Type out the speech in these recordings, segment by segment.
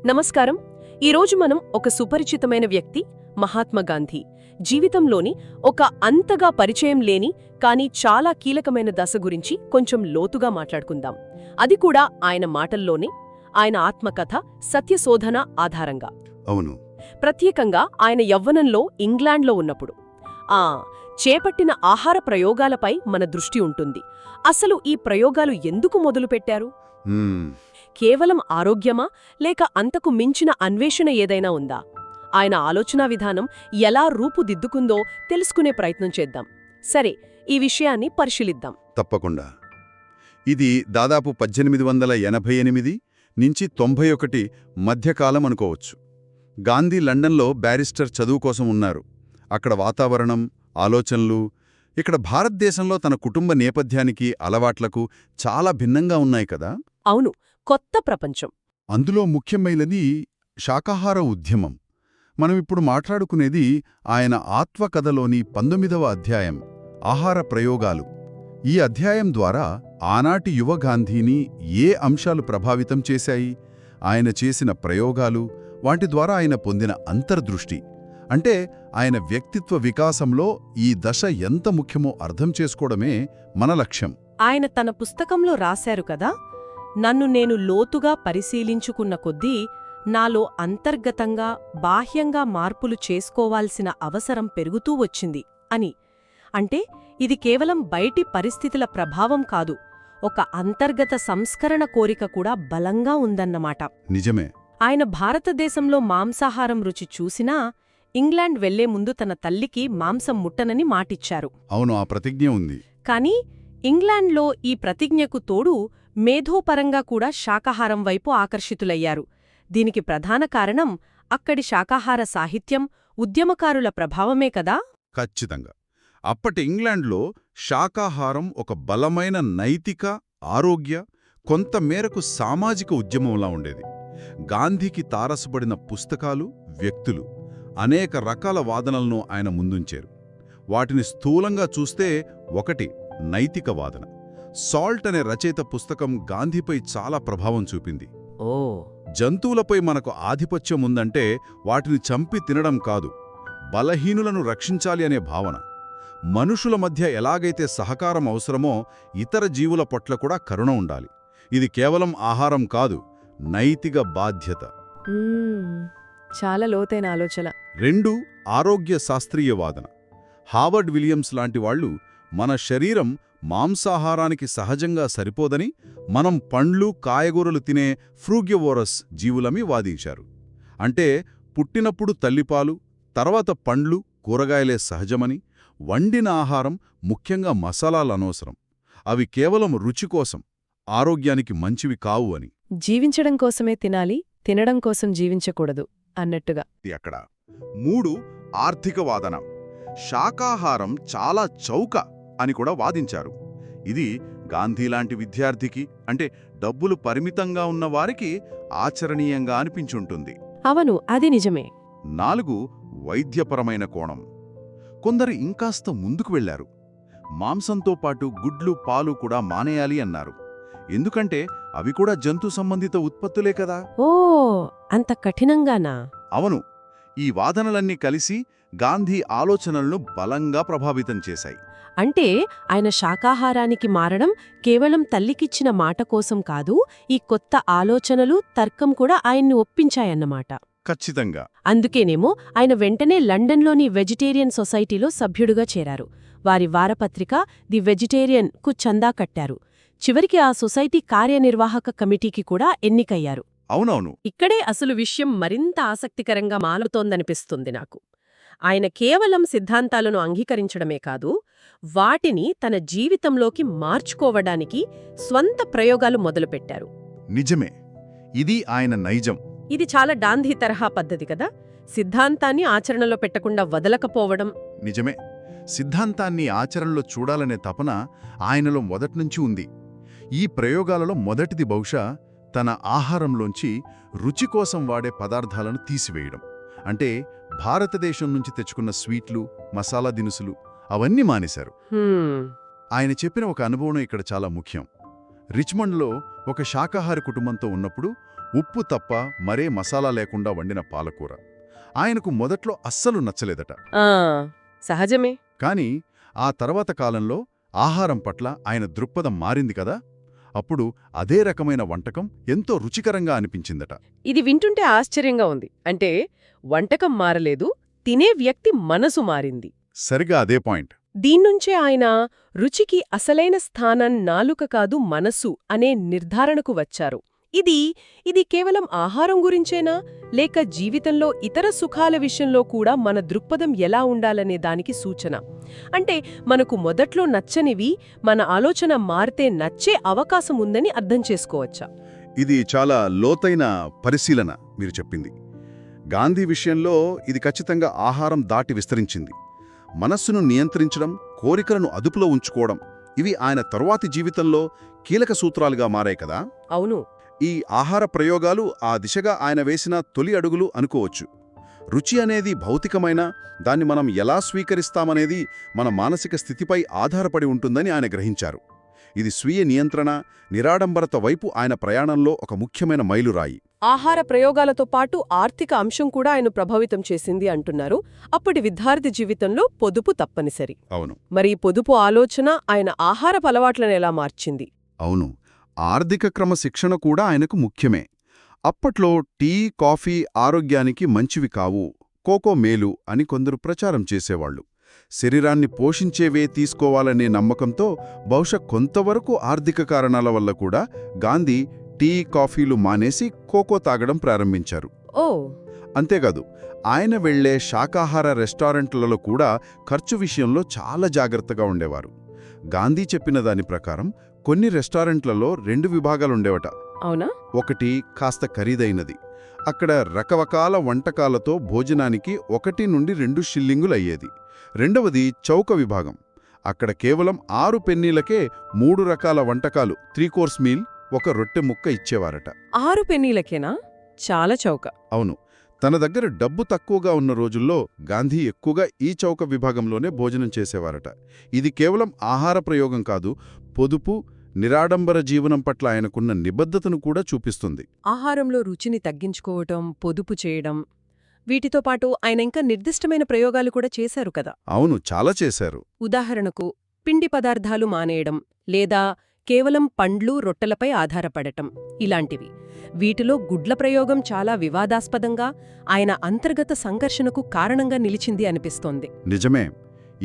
నమస్కారం. ఈరోజు మనం ఒక సుపరిచితమైన వ్యక్తి మహాత్మా గాంధీ జీవితంలోని ఒక అంతగా పరిచయం లేని కానీ చాలా కీలకమైన దశ గురించి కొంచెం లోతుగా మాట్లాడుకుందాం. అది కూడా ఆయన మాటల్లోనే, ఆయన ఆత్మకథ సత్యశోధన ఆధారంగా. అవును. ప్రత్యేకంగా ఆయన యవ్వనంలో ఇంగ్లాండ్లో ఉన్నప్పుడు చేపట్టిన ఆహార ప్రయోగాలపై మన దృష్టి ఉంటుంది. అసలు ఈ ప్రయోగాలు ఎందుకు మొదలుపెట్టారు? కేవలం ఆరోగ్యమా లేక అంతకు మించిన అన్వేషణ ఏదైనా ఉందా? ఆయన ఆలోచనా విధానం ఎలా రూపుదిద్దుకుందో తెలుసుకునే ప్రయత్నం చేద్దాం. సరే, ఈ విషయాన్ని పరిశీలిద్దాం. తప్పకుండా. ఇది దాదాపు 1888 నుంచి 91 మధ్యకాలం అనుకోవచ్చు. గాంధీ లండన్లో బ్యారిస్టర్ చదువు కోసం ఉన్నారు. అక్కడ వాతావరణం, ఆలోచనలు ఇక్కడ భారతదేశంలో తన కుటుంబ నేపథ్యానికి, అలవాట్లకు చాలా భిన్నంగా ఉన్నాయి కదా. అవును, కొత్త ప్రపంచం. అందులో ముఖ్యమైనది శాకాహార ఉద్యమం. మనమిప్పుడు మాట్లాడుకునేది ఆయన ఆత్మకథలోని 19వ అధ్యాయం, ఆహార ప్రయోగాలు. ఈ అధ్యాయం ద్వారా ఆనాటి యువ గాంధీని ఏ అంశాలు ప్రభావితం చేశాయి, ఆయన చేసిన ప్రయోగాలు, వాటి ద్వారా ఆయన పొందిన అంతర్దృష్టి, అంటే ఆయన వ్యక్తిత్వ వికాసంలో ఈ దశ ఎంత ముఖ్యమో అర్థం చేసుకోవడమే మన లక్ష్యం. ఆయన తన పుస్తకంలో రాశారు కదా, నన్ను నేను లోతుగా పరిశీలించుకున్న కొద్దీ నాలో అంతర్గతంగా, బాహ్యంగా మార్పులు చేసుకోవాల్సిన అవసరం పెరుగుతూ వచ్చింది అని. అంటే ఇది కేవలం బయటి పరిస్థితుల ప్రభావం కాదు, ఒక అంతర్గత సంస్కరణ కోరిక కూడా బలంగా ఉందన్నమాట. నిజమే. ఆయన భారతదేశంలో మాంసాహారం రుచి చూసినా ఇంగ్లాండ్ వెళ్లే ముందు తన తల్లికి మాంసం ముట్టనని మాటిచ్చారు. అవును, ఆ ప్రతిజ్ఞ ఉంది. కాని ఇంగ్లాండ్లో ఈ ప్రతిజ్ఞకు తోడు మేధోపరంగా కూడా శాకాహారం వైపు ఆకర్షితులయ్యారు. దీనికి ప్రధాన కారణం అక్కడి శాకాహార సాహిత్యం, ఉద్యమకారుల ప్రభావమే కదా. ఖచ్చితంగా. అప్పటి ఇంగ్లాండ్లో శాకాహారం ఒక బలమైన నైతిక, ఆరోగ్య, కొంతమేరకు సామాజిక ఉద్యమంలా ఉండేది. గాంధీకి తారసపడిన పుస్తకాలు, వ్యక్తులు అనేక రకాల వాదనలను ఆయన ముందుంచారు. వాటిని స్థూలంగా చూస్తే ఒకటి నైతిక వాదన. సాల్ట్ అనే రచయిత పుస్తకం గాంధీపై చాలా ప్రభావం చూపింది. జంతువులపై మనకు ఆధిపత్యం ఉందంటే వాటిని చంపి తినడం కాదు, బలహీనులను రక్షించాలి అనే భావన. మనుషుల మధ్య ఎలాగైతే సహకారం అవసరమో ఇతర జీవుల పట్ల కూడా కరుణ ఉండాలి. ఇది కేవలం ఆహారం కాదు, నైతిక బాధ్యత. చాలా లోతైన ఆలోచన. 2 ఆరోగ్య శాస్త్రీయ వాదన. హావర్డ్ విలియమ్స్ లాంటి వాళ్లు మన శరీరం మాంసాహారానికి సహజంగా సరిపోదని, మనం పండ్లు, కాయగూరలు తినే ఫ్రూగివోరస్ జీవులమి వాదించారు. అంటే పుట్టినప్పుడు తల్లిపాలు, తర్వాత పండ్లు, కూరగాయలే సహజమని, వండిన ఆహారం, ముఖ్యంగా మసాలాలనవసరం, అవి కేవలం రుచి కోసం, ఆరోగ్యానికి మంచివి కావు అని. జీవించడం కోసమే తినాలి, తినడం కోసం జీవించకూడదు అన్నట్టుగా. అక్కడ 3 ఆర్థిక వాదన. శాకాహారం చాలా చౌక అని కూడా వాదించారు. ఇది గాంధీలాంటి విద్యార్థికి, అంటే డబ్బులు పరిమితంగా ఉన్న వారికి ఆచరణీయంగా అనిపించుంటుంది. అవును, అది నిజమే. 4 వైద్యపరమైన కోణం. కొందరు ఇంకాస్త ముందుకు వెళ్లారు. మాంసంతో పాటు గుడ్లు, పాలు కూడా మానేయాలి అన్నారు. ఎందుకంటే అవి కూడా జంతు సంబంధిత ఉత్పత్తులే కదా. అంత కఠినంగానా? అవును. ఈ వాదనలన్నీ కలిసి గాంధీ ఆలోచనలను బలంగా ప్రభావితం చేశాయి. అంటే ఆయన శాకాహారానికి మారడం కేవలం తల్లికిచ్చిన మాట కోసం కాదు, ఈ కొత్త ఆలోచనలు, తర్కం కూడా ఆయన్ని ఒప్పించాయన్నమాట. ఖచ్చితంగా. అందుకేనేమో ఆయన వెంటనే లండన్లోని వెజిటేరియన్ సొసైటీలో సభ్యుడుగా చేరారు. వారి వారపత్రిక ది వెజిటేరియన్ కు చందా కట్టారు. చివరికి ఆ సొసైటీ కార్యనిర్వాహక కమిటీకి కూడా ఎన్నికయ్యారు. అవునవును. ఇక్కడే అసలు విషయం మరింత ఆసక్తికరంగా మాలుతోందనిపిస్తుంది నాకు. ఆయన కేవలం సిద్ధాంతాలను అంగీకరించడమే కాదు, వాటిని తన జీవితంలోకి మార్చుకోవడానికి స్వంత ప్రయోగాలు మొదలుపెట్టారు. నిజమే. ఇది ఆయన నైజం. ఇది చాలా గాంధీ తరహా పద్ధతి కదా, సిద్ధాంతాన్ని ఆచరణలో పెట్టకుండా వదలకపోవడం. నిజమే. సిద్ధాంతాన్ని ఆచరణలో చూడాలనే తపన ఆయనలో మొదట్నుంచి ఉంది. ఈ ప్రయోగాలలో మొదటిది బహుశా తన ఆహారంలోంచి రుచి కోసం వాడే పదార్థాలను తీసివేయడం. అంటే భారతదేశం నుంచి తెచ్చుకున్న స్వీట్లు, మసాలా దినుసులు అవన్నీ మానేశారు. ఆయన చెప్పిన ఒక అనుభవం ఇక్కడ చాలా ముఖ్యం. రిచ్మండ్లో ఒక శాకాహారి కుటుంబంతో ఉన్నప్పుడు ఉప్పు తప్ప మరే మసాలా లేకుండా వండిన పాలకూర ఆయనకు మొదట్లో అస్సలు నచ్చలేదట. ఆ సహజమే. కాని ఆ తర్వాత కాలంలో ఆహారం పట్ల ఆయన దృక్పథం మారింది కదా. అప్పుడు అదే రకమైన వంటకం ఎంతో రుచికరంగా అనిపించిందట. ఇది వింటుంటే ఆశ్చర్యంగా ఉంది. అంటే వంటకం మారలేదు, తినే వ్యక్తి మనసు మారింది. సరిగా అదే పాయింట్. దీన్నుంచే ఆయన రుచికి అసలైన స్థానం నాలుక కాదు మనసు అనే నిర్ధారణకు వచ్చారు. ఇది కేవలం ఆహారం గురించేనా, లేక జీవితంలో ఇతర సుఖాల విషయంలో కూడా మన దృక్పథం ఎలా ఉండాలనే దానికి సూచన? అంటే మనకు మొదట్లో నచ్చనివి మన ఆలోచన మారితే నచ్చే అవకాశం ఉందని అర్థం చేసుకోవచ్చా? ఇది చాలా లోతైన పరిశీలన మీరు చెప్పింది. గాంధీ విషయంలో ఇది ఖచ్చితంగా ఆహారం దాటి విస్తరించింది. మనస్సును నియంత్రించడం, కోరికలను అదుపులో ఉంచుకోవడం, ఇవి ఆయన తరువాతి జీవితంలో కీలక సూత్రాలుగా మారాయి కదా. అవును. ఈ ఆహార ప్రయోగాలు ఆ దిశగా ఆయన వేసిన తొలి అడుగులు అనుకోవచ్చు. రుచి అనేది భౌతికమైన, దాన్ని మనం ఎలా స్వీకరిస్తామనేది మన మానసిక స్థితిపై ఆధారపడి ఉంటుందని ఆయన గ్రహించారు. ఇది స్వీయ నియంత్రణ, నిరాడంబరత వైపు ఆయన ప్రయాణంలో ఒక ముఖ్యమైన మైలురాయి. ఆహార ప్రయోగాలతో పాటు ఆర్థిక అంశం కూడా ఆయన ప్రభావితం చేసింది అంటున్నారు. అప్పటి విద్యార్థి జీవితంలో పొదుపు తప్పనిసరి. అవును. మరి పొదుపు ఆలోచన ఆయన ఆహారపు అలవాట్లను ఎలా మార్చింది? అవును, ఆర్థిక క్రమశిక్షణ కూడా ఆయనకు ముఖ్యమే. అప్పట్లో టీ, కాఫీ ఆరోగ్యానికి మంచివి కావు, కోకో మేలు అని కొందరు ప్రచారం చేసేవాళ్లు. శరీరాన్ని పోషించేవే తీసుకోవాలనే నమ్మకంతో బహుశా కొంతవరకు ఆర్థిక కారణాల వల్ల కూడా గాంధీ టీ, కాఫీలు మానేసి కోకో తాగడం ప్రారంభించారు. ఓ అంతేకాదు, ఆయన వెళ్లే శాకాహార రెస్టారెంట్లలో కూడా ఖర్చు విషయంలో చాలా జాగ్రత్తగా ఉండేవారు. గాంధీ చెప్పిన దాని ప్రకారం కొన్ని రెస్టారెంట్లలో 2 విభాగాలుండేవట. అవునా? ఒకటి కాస్త ఖరీదైనది, అక్కడ రకరకాల వంటకాలతో భోజనానికి 1 నుండి 2 షిల్లింగులు అయ్యేది. రెండవది చౌక విభాగం, అక్కడ కేవలం 6 పెన్నీలకే 3 రకాల వంటకాలు, 3 కోర్స్ మీల్, ఒక రొట్టె ముక్క ఇచ్చేవారట. 6 పెన్నీలకేనా? చాలా చౌక. అవును. తన దగ్గర డబ్బు తక్కువగా ఉన్న రోజుల్లో గాంధీ ఎక్కువగా ఈ చౌక విభాగంలోనే భోజనం చేసేవారట. ఇది కేవలం ఆహార ప్రయోగం కాదు, పొదుపు, నిరాడంబర జీవనం పట్ల ఆయనకున్న నిబద్ధతను కూడా చూపిస్తుంది. ఆహారంలో రుచిని తగ్గించుకోవటం, పొదుపు చేయడం, వీటితో పాటు ఆయన ఇంకా నిర్దిష్టమైన ప్రయోగాలు కూడా చేశారు కదా. అవును, చాలా చేశారు. ఉదాహరణకు పిండి పదార్థాలు మానేయడం, లేదా కేవలం పండ్లు, రొట్టెలపై ఆధారపడటం, ఇలాంటివి. వీటిలో గుడ్ల ప్రయోగం చాలా వివాదాస్పదంగా, ఆయన అంతర్గత సంఘర్షణకు కారణంగా నిలిచింది అనిపిస్తోంది. నిజమే.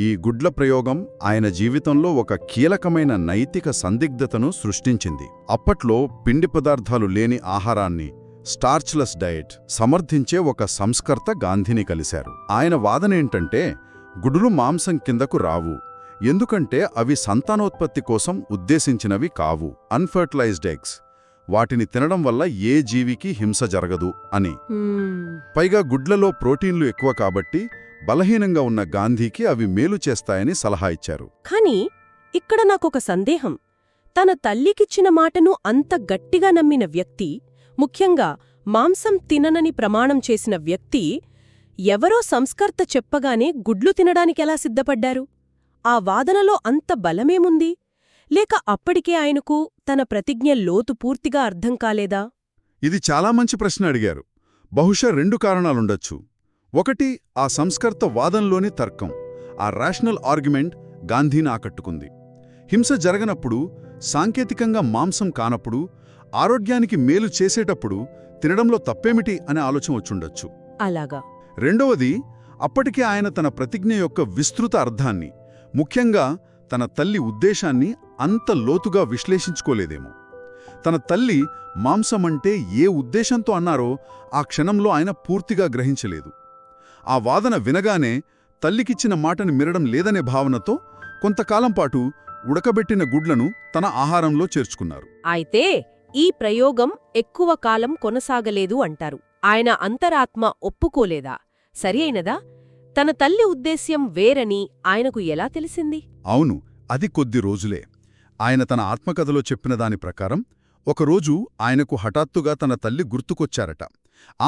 ఈ గుడ్ల ప్రయోగం ఆయన జీవితంలో ఒక కీలకమైన నైతిక సందిగ్ధతను సృష్టించింది. అప్పట్లో పిండి పదార్థాలు లేని ఆహారాన్ని, స్టార్చ్లెస్ డయట్ సమర్థించే ఒక సంస్కర్త గాంధీని కలిశారు. ఆయన వాదనేంటంటే గుడ్లు మాంసం కిందకు రావు, ఎందుకంటే అవి సంతానోత్పత్తి కోసం ఉద్దేశించినవి కావు, అన్ఫర్టిలైజ్డ్ ఎగ్స్. వాటిని తినడం వల్ల ఏ జీవికి హింస జరగదు అని. పైగా గుడ్లలో ప్రోటీన్లు ఎక్కువ కాబట్టి బలహీనంగా ఉన్న గాంధీకి అవి మేలు చేస్తాయని సలహా ఇచ్చారు. కాని ఇక్కడ నాకొక సందేహం. తన తల్లికిచ్చిన మాటను అంత గట్టిగా నమ్మిన వ్యక్తి, ముఖ్యంగా మాంసం తిననని ప్రమాణం చేసిన వ్యక్తి, ఎవరో సంస్కర్త చెప్పగానే గుడ్లు తినడానికెలా సిద్ధపడ్డారు? ఆ వాదనలో అంత బలమేముంది? లేక అప్పటికే ఆయనకు తన ప్రతిజ్ఞ లోతు పూర్తిగా అర్థం కాలేదా? ఇది చాలా మంచి ప్రశ్న అడిగారు. బహుశా 2 కారణాలుండొచ్చు. ఒకటి, ఆ సంస్కర్త వాదంలోని తర్కం, ఆ రేషనల్ ఆర్గ్యుమెంట్ గాంధీని ఆకట్టుకుంది. హింస జరగనప్పుడు, సాంకేతికంగా మాంసం కానప్పుడు, ఆరోగ్యానికి మేలు చేసేటప్పుడు తినడంలో తప్పేమిటి అనే ఆలోచన వచ్చుండొచ్చు. అలాగా. రెండవది, అప్పటికే ఆయన తన ప్రతిజ్ఞ యొక్క విస్తృత అర్థాన్ని, ముఖ్యంగా తన తల్లి ఉద్దేశాన్ని అంత లోతుగా విశ్లేషించుకోలేదేమో. తన తల్లి మాంసమంటే ఏ ఉద్దేశంతో అన్నారో ఆ క్షణంలో ఆయన పూర్తిగా గ్రహించలేదు. ఆ వాదన వినగానే తల్లికిచ్చిన మాటని మిరడం లేదనే భావనతో కొంతకాలం పాటు ఉడకబెట్టిన గుడ్లను తన ఆహారంలో చేర్చుకున్నారు. అయితే ఈ ప్రయోగం ఎక్కువ కాలం కొనసాగలేదు అంటారు. ఆయన అంతరాత్మ ఒప్పుకోలేదా? సరి అయినదా? తన తల్లి ఉద్దేశ్యం వేరని ఆయనకు ఎలా తెలిసింది? అవును, అది కొద్ది రోజులే. ఆయన తన ఆత్మకథలో చెప్పిన దాని ప్రకారం ఒకరోజు ఆయనకు హఠాత్తుగా తన తల్లి గుర్తుకొచ్చారట.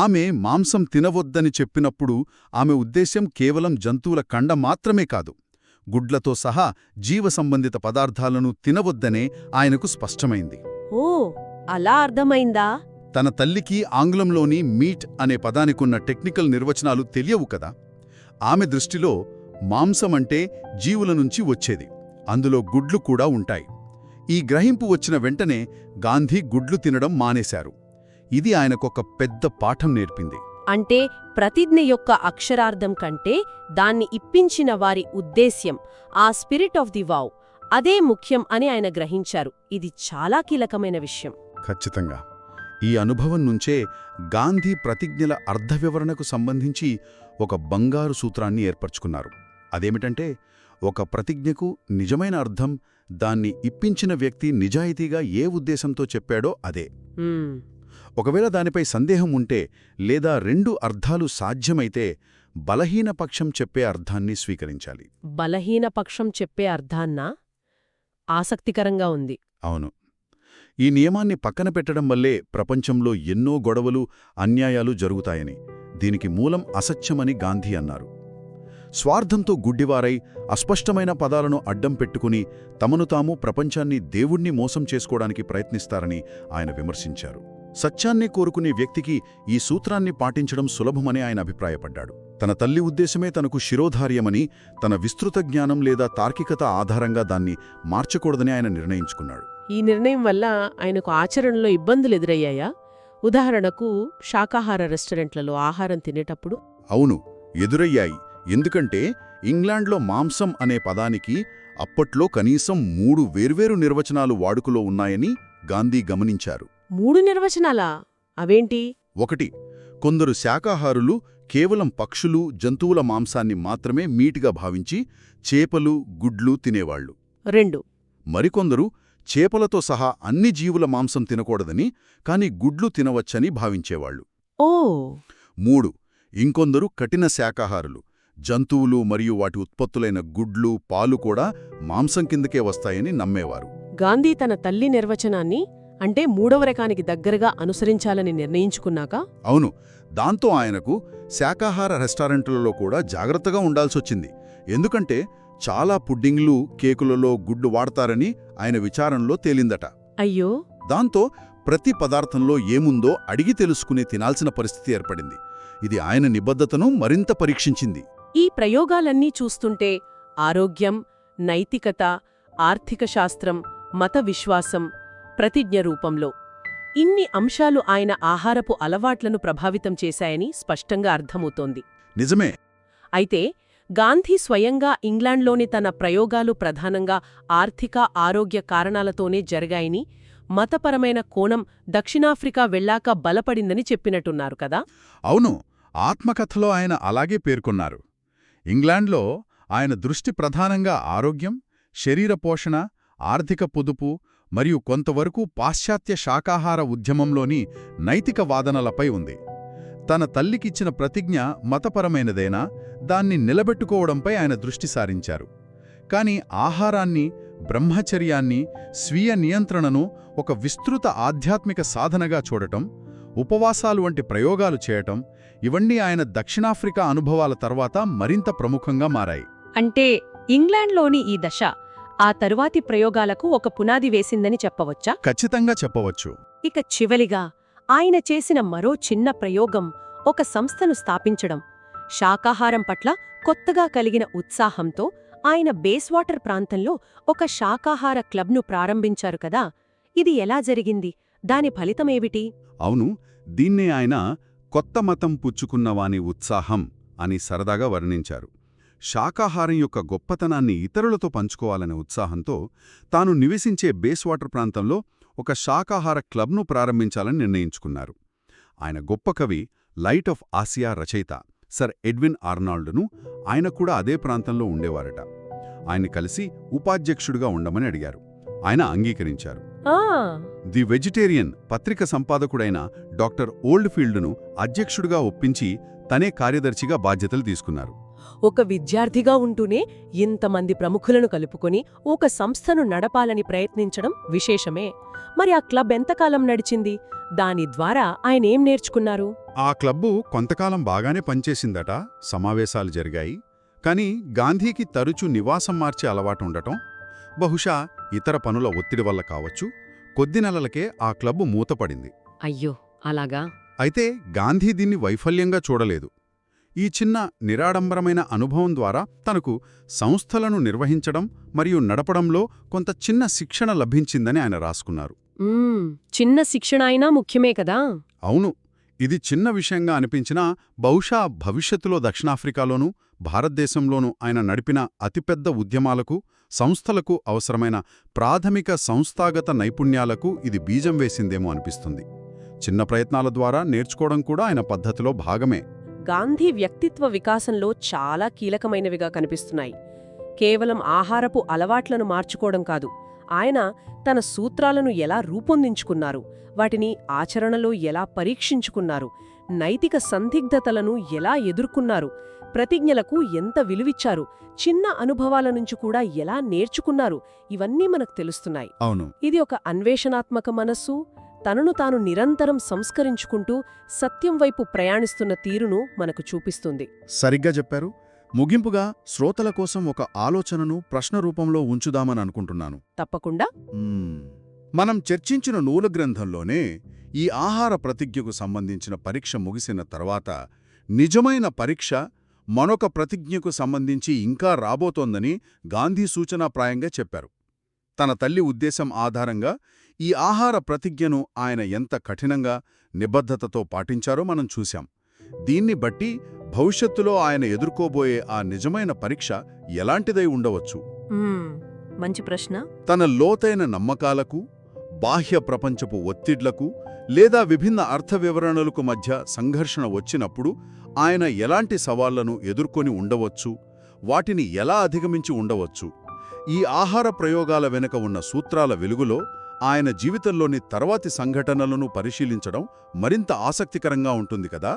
ఆమె మాంసం తినవద్దని చెప్పినప్పుడు ఆమె ఉద్దేశ్యం కేవలం జంతువుల కండ మాత్రమే కాదు, గుడ్లతో సహా జీవసంబంధిత పదార్థాలను తినవద్దనే ఆయనకు స్పష్టమైంది. ఓ అలా అర్థమైందా? తన తల్లికి ఆంగ్లంలోని మీట్ అనే పదానికున్న టెక్నికల్ నిర్వచనాలు తెలియవు కదా. ఆమె దృష్టిలో మాంసమంటే జీవుల నుంచి వచ్చేది, అందులో గుడ్లు కూడా ఉంటాయి. ఈ గ్రహింపు వచ్చిన వెంటనే గాంధీ గుడ్లు తినడం మానేశారు. ఇది ఆయనకొక పెద్ద పాఠం నేర్పింది. అంటే ప్రతిజ్ఞ యొక్క అక్షరార్థం కంటే దాన్ని ఇప్పించిన వారి ఉద్దేశ్యం, ఆ స్పిరిట్ ఆఫ్ ది వావ్, అదే ముఖ్యం అని ఆయన గ్రహించారు. ఇది చాలా కీలకమైన విషయం. ఖచ్చితంగా. ఈ అనుభవం నుంచే గాంధీ ప్రతిజ్ఞల అర్థవివరణకు సంబంధించి ఒక బంగారు సూత్రాన్ని ఏర్పరచుకున్నారు. అదేమిటంటే, ఒక ప్రతిజ్ఞకు నిజమైన అర్థం దాన్ని ఇప్పించిన వ్యక్తి నిజాయితీగా ఏ ఉద్దేశంతో చెప్పాడో అదే. ఒకవేళ దానిపై సందేహం ఉంటే లేదా రెండు అర్థాలు సాధ్యమైతే బలహీన పక్షం చెప్పే అర్థాన్ని స్వీకరించాలి. బలహీన పక్షం చెప్పే అర్థాన్నా? ఆసక్తికరంగా ఉంది. అవును. ఈ నియమాన్ని పక్కన పెట్టడం వల్లే ప్రపంచంలో ఎన్నో గొడవలు, అన్యాయాలు జరుగుతాయని, దీనికి మూలం అసత్యమని గాంధీ అన్నారు. స్వార్థంతో గుడ్డివారై అస్పష్టమైన పదాలను అడ్డం పెట్టుకుని తమను తాము ప్రపంచాన్ని దేవుణ్ణి మోసం చేసుకోవడానికి ప్రయత్నిస్తారని ఆయన విమర్శించారు. సత్యాన్ని కోరుకునే వ్యక్తికి ఈ సూత్రాన్ని పాటించడం సులభమని ఆయన అభిప్రాయపడ్డాడు. తన తల్లి ఉద్దేశమే తనకు శిరోధార్యమని, తన విస్తృత జ్ఞానం లేదా తార్కికత ఆధారంగా దాన్ని మార్చకూడదని ఆయన నిర్ణయించుకున్నాడు. ఈ నిర్ణయం వల్ల ఆయనకు ఆచరణలో ఇబ్బందులు ఎదురయ్యాయా? ఉదాహరణకు శాకాహార రెస్టారెంట్లలో ఆహారం తినేటప్పుడు. అవును, ఎదురయ్యాయి. ఎందుకంటే ఇంగ్లాండ్లో మాంసం అనే పదానికి అప్పట్లో కనీసం 3 వేర్వేరు నిర్వచనాలు వాడుకలో ఉన్నాయని గాంధీ గమనించారు. 3 నిర్వచనాలా? అవేంటి? 1. కొందరు శాకాహారులు కేవలం పక్షులు, జంతువుల మాంసాన్ని మాత్రమే మీట్గా భావించి చేపలు, గుడ్లు తినేవాళ్లు. 2. మరికొందరు చేపలతో సహా అన్ని జీవుల మాంసం తినకూడదని, కాని గుడ్లు తినవచ్చని భావించేవాళ్లు. ఓ 3. ఇంకొందరు కఠిన శాకాహారులు. జంతువులు మరియు వాటి ఉత్పత్తులైన గుడ్లు, పాలు కూడా మాంసం కిందకే వస్తాయని నమ్మేవారు. గాంధీ తన తల్లి నిర్వచనాన్ని, అంటే 3వ రకానికి దగ్గరగా అనుసరించాలని నిర్ణయించుకున్నాక? అవును. దాంతో ఆయనకు శాకాహార రెస్టారెంట్లలో కూడా జాగ్రత్తగా ఉండాల్సొచ్చింది. ఎందుకంటే చాలా పుడ్డింగ్లు, కేకులలో గుడ్డు వాడతారని ఆయన విచారణలో తేలిందట. అయ్యో! దాంతో ప్రతి పదార్థంలో ఏముందో అడిగి తెలుసుకుని తినాల్సిన పరిస్థితి ఏర్పడింది. ఇది ఆయన నిబద్ధతను మరింత పరీక్షించింది. ఈ ప్రయోగాలన్నీ చూస్తుంటే ఆరోగ్యం, నైతికత, ఆర్థిక శాస్త్రం, మత విశ్వాసం, ప్రతిజ్ఞ రూపంలో ఇన్ని అంశాలు ఆయన ఆహారపు అలవాట్లను ప్రభావితం చేశాయని స్పష్టంగా అర్థమవుతోంది. నిజమే. అయితే గాంధీ స్వయంగా ఇంగ్లాండ్లోని తన ప్రయోగాలు ప్రధానంగా ఆర్థిక, ఆరోగ్య కారణాలతోనే జరిగాయని, మతపరమైన కోణం దక్షిణాఫ్రికా వెళ్లాక బలపడిందని చెప్పినట్టున్నారు కదా? అవును. ఆత్మకథలో ఆయన అలాగే పేర్కొన్నారు. ఇంగ్లాండ్లో ఆయన దృష్టి ప్రధానంగా ఆరోగ్యం, శరీర పోషణ, ఆర్థిక పొదుపు మరియు కొంతవరకు పాశ్చాత్య శాకాహార ఉద్యమంలోని నైతిక వాదనలపై ఉంది. తన తల్లికిచ్చిన ప్రతిజ్ఞ మతపరమైనదేనా, దాన్ని నిలబెట్టుకోవడంపై ఆయన దృష్టి సారించారు. కాని ఆహారాన్ని, బ్రహ్మచర్యాన్ని, స్వీయ నియంత్రణను ఒక విస్తృత ఆధ్యాత్మిక సాధనగా చూడటం, ఉపవాసాలు వంటి ప్రయోగాలు చేయటం, ఇవన్నీ ఆయన దక్షిణాఫ్రికా అనుభవాల తర్వాత మరింత ప్రముఖంగా మారాయి. అంటే ఇంగ్లాండ్లోని ఈ దశ ఆ తరువాతి ప్రయోగాలకు ఒక పునాది వేసిందని చెప్పవచ్చా? ఖచ్చితంగా చెప్పవచ్చు. ఇక చివలిగా ఆయన చేసిన మరో చిన్న ప్రయోగం ఒక సంస్థను స్థాపించడం. శాకాహారం పట్ల కొత్తగా కలిగిన ఉత్సాహంతో ఆయన బేస్వాటర్ ప్రాంతంలో ఒక శాకాహార క్లబ్ను ప్రారంభించారు కదా. ఇది ఎలా జరిగింది? దాని ఫలితమేమిటి? అవును, దీన్నే ఆయన కొత్త మతం పుచ్చుకున్నవాని ఉత్సాహం అని సరదాగా వర్ణించారు. శాకాహారం యొక్క గొప్పతనాన్ని ఇతరులతో పంచుకోవాలనే ఉత్సాహంతో తాను నివసించే బేస్వాటర్ ప్రాంతంలో ఒక శాకాహార క్లబ్ను ప్రారంభించాలని నిర్ణయించుకున్నారు. ఆయన గొప్ప కవి, లైట్ ఆఫ్ ఆసియా రచయిత సర్ ఎడ్విన్ ఆర్నాల్డ్ను ఆయన కూడా అదే ప్రాంతంలో ఉండేవారట. ఆయన్ని కలిసి ఉపాధ్యక్షుడిగా ఉండమని అడిగారు. ఆయన అంగీకరించారు. ది వెజిటేరియన్ పత్రిక సంపాదకుడైన డాక్టర్ ఓల్డ్ఫీల్డ్ను అధ్యక్షుడిగా ఒప్పించి తనే కార్యదర్శిగా బాధ్యతలు తీసుకున్నారు. ఒక విద్యార్థిగా ఉంటూనే ఇంతమంది ప్రముఖులను కలుపుకొని ఒక సంస్థను నడపాలని ప్రయత్నించడం విశేషమే. మరి ఆ క్లబ్ ఎంతకాలం నడిచింది? దాని ద్వారా ఆయనేం నేర్చుకున్నారు? ఆ క్లబ్బు కొంతకాలం బాగానే పనిచేసిందట. సమావేశాలు జరిగాయి. కాని గాంధీకి తరచూ నివాసం మార్చే అలవాటు ఉండటం, బహుశా ఇతర పనుల ఒత్తిడి వల్ల కావచ్చు, కొద్ది నెలలకే ఆ క్లబ్బు మూతపడింది. అయ్యో అలాగా. అయితే గాంధీ దీన్ని వైఫల్యంగా చూడలేదు. ఈ చిన్న నిరాడంబరమైన అనుభవం ద్వారా తనకు సంస్థలను నిర్వహించడం మరియు నడపడంలో కొంత చిన్న శిక్షణ లభించిందని ఆయన రాసుకున్నారు. చిన్న శిక్షణ అయినా ముఖ్యమే కదా. అవును, ఇది చిన్న విషయంగా అనిపించినా బహుశా భవిష్యత్తులో దక్షిణాఫ్రికాలోనూ భారతదేశంలోనూ ఆయన నడిపిన అతిపెద్ద ఉద్యమాలకు, సంస్థలకు అవసరమైన ప్రాథమిక సంస్థాగత నైపుణ్యాలకు ఇది బీజం వేసిందేమో అనిపిస్తుంది. చిన్న ప్రయత్నాల ద్వారా నేర్చుకోవడం కూడా ఆయన పద్ధతిలో భాగమే. గాంధీ వ్యక్తిత్వ వికాసంలో చాలా కీలకమైనవిగా కనిపిస్తున్నాయి. కేవలం ఆహారపు అలవాట్లను మార్చుకోవడం కాదు, ఆయన తన సూత్రాలను ఎలా రూపొందించుకున్నారు, వాటిని ఆచరణలో ఎలా పరీక్షించుకున్నారు, నైతిక సందిగ్ధతలను ఎలా ఎదుర్కొన్నారు, ప్రతిజ్ఞలకు ఎంత విలువిచ్చారు, చిన్న అనుభవాల నుంచి కూడా ఎలా నేర్చుకున్నారు, ఇవన్నీ మనకు తెలుస్తున్నాయి. అవును, ఇది ఒక అన్వేషణాత్మక మనస్సు, తనను తాను నిరంతరం సంస్కరించుకుంటూ సత్యం వైపు ప్రయాణిస్తున్న తీరును మనకు చూపిస్తుంది. సరిగ్గా చెప్పారు. ముగింపుగా శ్రోతల కోసం ఒక ఆలోచనను ప్రశ్న రూపంలో ఉంచుదామని అనుకుంటున్నాను. తప్పకుండా. మనం చర్చించిన నూల గ్రంథంలోనే ఈ ఆహార ప్రతిజ్ఞకు సంబంధించిన పరీక్ష ముగిసిన తర్వాత నిజమైన పరీక్ష మరొక ప్రతిజ్ఞకు సంబంధించి ఇంకా రాబోతోందని గాంధీ సూచనాప్రాయంగా చెప్పారు. తన తల్లి ఉద్దేశం ఆధారంగా ఈ ఆహార ప్రతిజ్ఞను ఆయన ఎంత కఠినంగా, నిబద్ధతతో పాటించారో మనం చూశాం. దీన్ని బట్టి భవిష్యత్తులో ఆయన ఎదుర్కోబోయే ఆ నిజమైన పరీక్ష ఎలాంటిదై ఉండవచ్చు? మంచి ప్రశ్న. తన లోతైన నమ్మకాలకు, బాహ్య ప్రపంచపు ఒత్తిడ్లకు లేదా విభిన్న అర్థ వివరణలకు మధ్య సంఘర్షణ వచ్చినప్పుడు ఆయన ఎలాంటి సవాళ్లను ఎదుర్కొని ఉండవచ్చు, వాటిని ఎలా అధిగమించి ఉండవచ్చు? ఈ ఆహార ప్రయోగాల వెనుక ఉన్న సూత్రాల వెలుగులో ఆయన జీవితంలోని తర్వాతి సంఘటనలను పరిశీలించడం మరింత ఆసక్తికరంగా ఉంటుంది కదా.